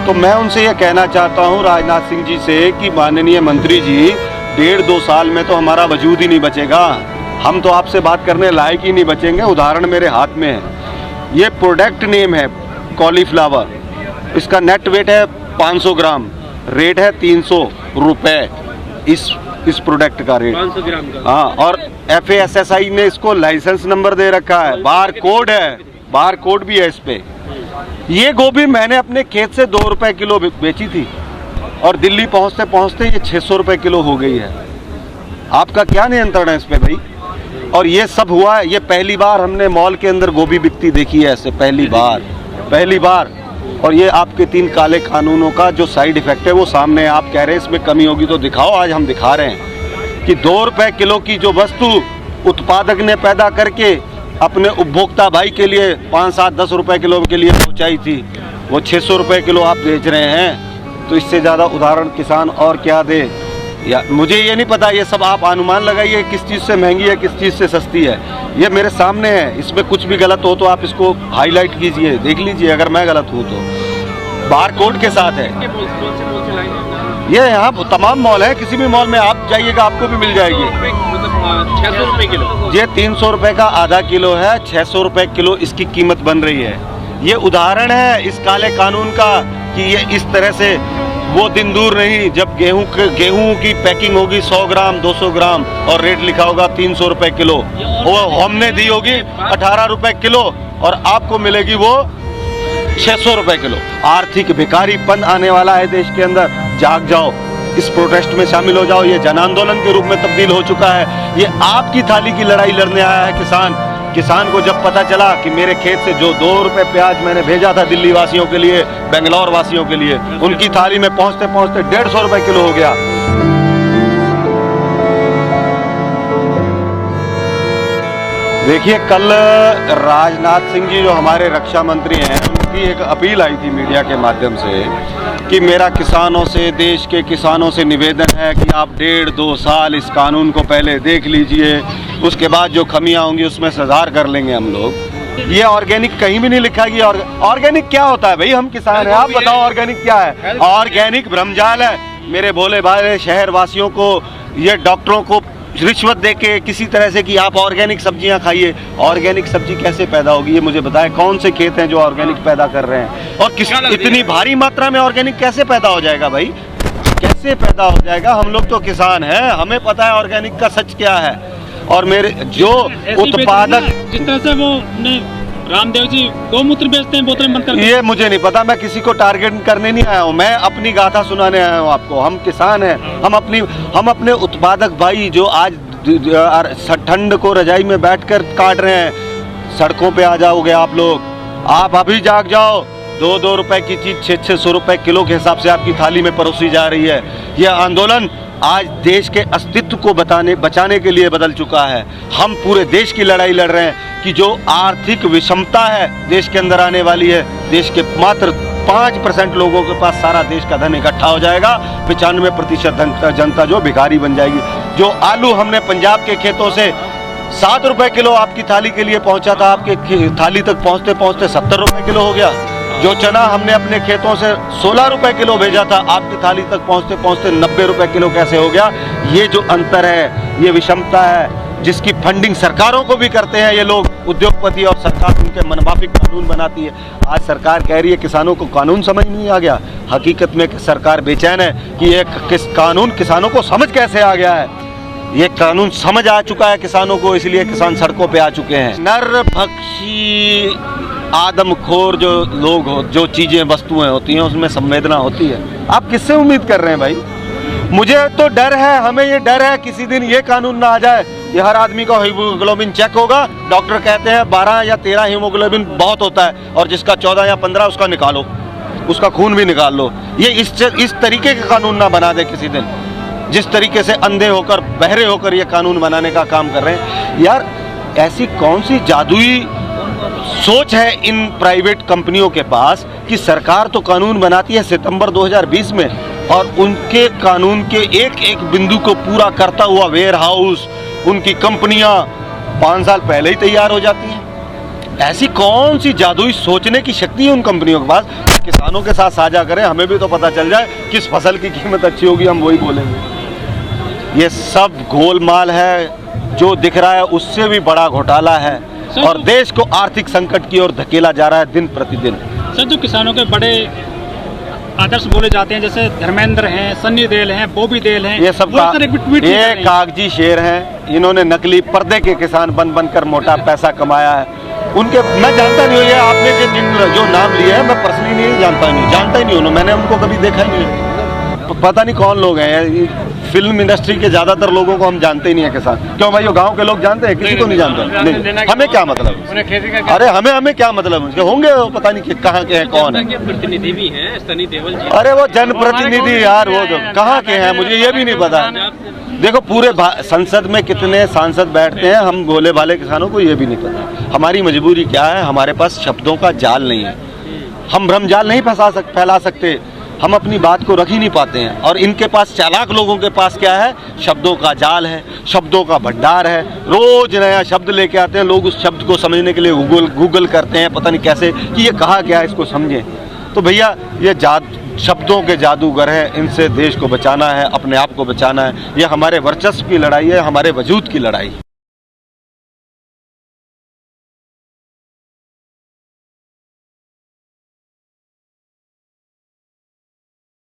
तो मैं उनसे ये कहना चाहता हूँ राजनाथ सिंह जी से कि माननीय मंत्री जी, 1.5-2 साल में तो हमारा वजूद ही नहीं बचेगा, हम तो आपसे बात करने लायक ही नहीं बचेंगे। उदाहरण मेरे हाथ में है, ये प्रोडक्ट नेम है कॉलीफ्लावर, इसका नेट वेट है 500 ग्राम, रेट है 300 रुपये इस प्रोडक्ट का रेट 500 ग्राम का। हाँ, और FASSI ने इसको लाइसेंस नंबर दे रखा है, बार कोड है, बार कोड भी है इस पे। ये गोभी मैंने अपने खेत से 2 रुपए किलो बेची थी और दिल्ली पहुंचते पहुंचते ये 600 रुपए किलो हो गई है। आपका क्या नियंत्रण है इस पे भाई? और ये सब हुआ है, ये पहली बार हमने मॉल के अंदर गोभी बिकती देखी है ऐसे, पहली बार। और ये आपके 3 काले कानूनों का जो साइड इफेक्ट है वो सामने है। आप कह रहे हैं इसमें कमी होगी तो दिखाओ, आज हम दिखा रहे हैं कि 2 रुपए किलो की जो वस्तु उत्पादक ने पैदा करके अपने उपभोक्ता भाई के लिए 5, 7, 10 रुपए किलो के लिए पहुंचाई थी, वो 600 रुपए किलो आप बेच रहे हैं। तो इससे ज़्यादा उदाहरण किसान और क्या दे? या मुझे ये नहीं पता, ये सब आप अनुमान लगाइए किस चीज़ से महंगी है, किस चीज़ से सस्ती है। ये मेरे सामने है, इसमें कुछ भी गलत हो तो आप इसको हाईलाइट कीजिए, देख लीजिए अगर मैं गलत हूँ तो। बार कोड के साथ है ये, यहाँ तमाम मॉल है, किसी भी मॉल में आप जाइएगा आपको भी मिल जाएगी। 600 रुपए किलो, ये 300 रुपए का आधा किलो है, 600 रुपए किलो इसकी कीमत बन रही है। ये उदाहरण है इस काले कानून का कि ये इस तरह से वो दिन दूर नहीं जब गेहूं की पैकिंग होगी 100 ग्राम 200 ग्राम और रेट लिखा होगा 300 रुपए किलो, वो हमने दी होगी 18 रुपए किलो और आपको मिलेगी वो 600 रुपए किलो। आर्थिक भिखारीपन आने वाला है देश के अंदर। जाग जाओ, इस प्रोटेस्ट में शामिल हो जाओ। ये जन आंदोलन के रूप में तब्दील हो चुका है। ये आपकी थाली की लड़ाई लड़ने आया है किसान को जब पता चला कि मेरे खेत से जो 2 रुपए प्याज मैंने भेजा था दिल्ली वासियों के लिए, बेंगलोर वासियों के लिए, उनकी थाली में पहुंचते पहुंचते 150 रुपए किलो हो गया। देखिए, कल राजनाथ सिंह जी जो हमारे रक्षा मंत्री हैं, उनकी एक अपील आई थी मीडिया के माध्यम से कि मेरा किसानों से, देश के किसानों से निवेदन है कि आप 1.5-2 साल इस कानून को पहले देख लीजिए, उसके बाद जो खमियां होंगी उसमें सुधार कर लेंगे हम लोग। ये ऑर्गेनिक कहीं भी नहीं लिखा है कि ऑर्गेनिक क्या होता है भाई? हम किसान हैं, आप बताओ ऑर्गेनिक क्या है? ऑर्गेनिक भ्रमजाल है। मेरे भोले भाले शहर वासियों को, ये डॉक्टरों को रिश्वत देके किसी तरह से कि आप ऑर्गेनिक सब्जियां खाइए। ऑर्गेनिक सब्जी कैसे पैदा होगी ये मुझे बताएं। कौन से खेत हैं जो ऑर्गेनिक पैदा कर रहे हैं? और किस इतनी भारी मात्रा में ऑर्गेनिक कैसे पैदा हो जाएगा भाई? कैसे पैदा हो जाएगा? हम लोग तो किसान हैं, हमें पता है ऑर्गेनिक का सच क्या है। और मेरे जो उत्पादक, जिस तरह से वो रामदेव जी गौमूत्र बेचते हैं बोतलें बंद करके, ये मुझे नहीं पता, मैं किसी को टारगेट करने नहीं आया हूँ, मैं अपनी गाथा सुनाने आया हूँ आपको। हम किसान हैं, हम अपने उत्पादक भाई जो आज ठंड को रजाई में बैठकर काट रहे हैं, सड़कों पे आ जाओगे आप लोग। आप अभी जाग जाओ, 2-2 रुपए की चीज 600-600 रुपए किलो के हिसाब से आपकी थाली में परोसी जा रही है। यह आंदोलन आज देश के अस्तित्व को बचाने के लिए बदल चुका है। हम पूरे देश की लड़ाई लड़ रहे हैं कि जो आर्थिक विषमता है देश के अंदर आने वाली है, देश के मात्र 5% लोगों के पास सारा देश का धन इकट्ठा हो जाएगा, 95% जनता जो भिखारी बन जाएगी। जो आलू हमने पंजाब के खेतों से 7 रुपए किलो आपकी थाली के लिए पहुंचा था, आपके थाली तक पहुंचते पहुंचते 70 रुपए किलो हो गया। जो चना हमने अपने खेतों से 16 रुपए किलो भेजा था, आपकी थाली तक पहुंचते पहुंचते 90 रुपए किलो कैसे हो गया? ये जो अंतर है, ये विषमता है जिसकी फंडिंग सरकारों को भी करते हैं ये लोग, उद्योगपति, और सरकार उनके मनमाफिक कानून बनाती है। आज सरकार कह रही है किसानों को कानून समझ नहीं आ गया। हकीकत में सरकार बेचैन है कि ये कानून किसानों को समझ कैसे आ गया है। ये कानून समझ आ चुका है किसानों को, इसलिए किसान सड़कों पे आ चुके हैं। नरभक्षी आदमखोर जो लोग हो, जो चीजें वस्तुएं होती हैं उसमें संवेदना होती है। आप किससे उम्मीद कर रहे हैं भाई? मुझे तो डर है, हमें ये डर है किसी दिन ये कानून ना आ जाए कि हर आदमी का हीमोग्लोबिन चेक होगा, डॉक्टर कहते हैं 12 या 13 हीमोग्लोबिन बहुत होता है और जिसका 14 या 15 उसका निकालो, उसका खून भी निकाल लो। ये इस तरीके का कानून ना बना दे किसी दिन, जिस तरीके से अंधे होकर, बहरे होकर ये कानून बनाने का काम कर रहे हैं। यार, ऐसी कौन सी जादुई सोच है इन प्राइवेट कंपनियों के पास कि सरकार तो कानून बनाती है सितंबर 2020 में, और उनके कानून के एक एक बिंदु को पूरा करता हुआ वेयर हाउस, उनकी कंपनियां 5 साल पहले ही तैयार हो जाती हैं। ऐसी कौन सी जादुई सोचने की शक्ति है उन कंपनियों के पास किसानों के साथ साझा करें, हमें भी तो पता चल जाए किस फसल की कीमत अच्छी होगी, हम वही बोलेंगे। ये सब गोलमाल है, जो दिख रहा है उससे भी बड़ा घोटाला है और देश को आर्थिक संकट की ओर धकेला जा रहा है दिन प्रतिदिन। सर, जो किसानों के बड़े आदर्श बोले जाते हैं, जैसे धर्मेंद्र हैं, सन्नी देओल हैं, बॉबी देओल हैं, ये सब वो अक्सर एक ट्वीट भी कर रहे ये हैं। कागजी शेर हैं। इन्होंने नकली पर्दे के किसान बन बनकर मोटा पैसा कमाया है। उनके मैं जानता नहीं हूँ, ये आपने जो नाम लिए हैं मैं पर्सनली नहीं जानता ही नहीं हूँ, मैंने उनको कभी देखा ही नहीं। पता नहीं कौन लोग हैं। फिल्म इंडस्ट्री के ज्यादातर लोगों को हम जानते ही नहीं है किसान। क्यों भाई, वो गांव के लोग जानते हैं? किसी को नहीं जानते। नहीं, हमें क्या मतलब? अरे हमें क्या मतलब उनके? होंगे पता नहीं कहाँ के हैं, कौन है। प्रतिनिधि भी हैं सन्नी देओल जी। अरे वो जनप्रतिनिधि यार, वो तो कहाँ के हैं मुझे ये भी नहीं पता। देखो पूरे संसद में कितने सांसद बैठते हैं, हम भोले भाले किसानों को ये भी नहीं पता। हमारी मजबूरी क्या है, हमारे पास शब्दों का जाल नहीं है, हम भ्रमजाल नहीं फैला सकते, हम अपनी बात को रख ही नहीं पाते हैं। और इनके पास, चालाक लोगों के पास क्या है, शब्दों का जाल है, शब्दों का भंडार है। रोज नया शब्द लेके आते हैं, लोग उस शब्द को समझने के लिए गूगल करते हैं, पता नहीं कैसे कि ये कहा क्या है, इसको समझें। तो भैया ये शब्दों के जादूगर हैं, इनसे देश को बचाना है, अपने आप को बचाना है। ये हमारे वर्चस्व की लड़ाई है, हमारे वजूद की लड़ाई।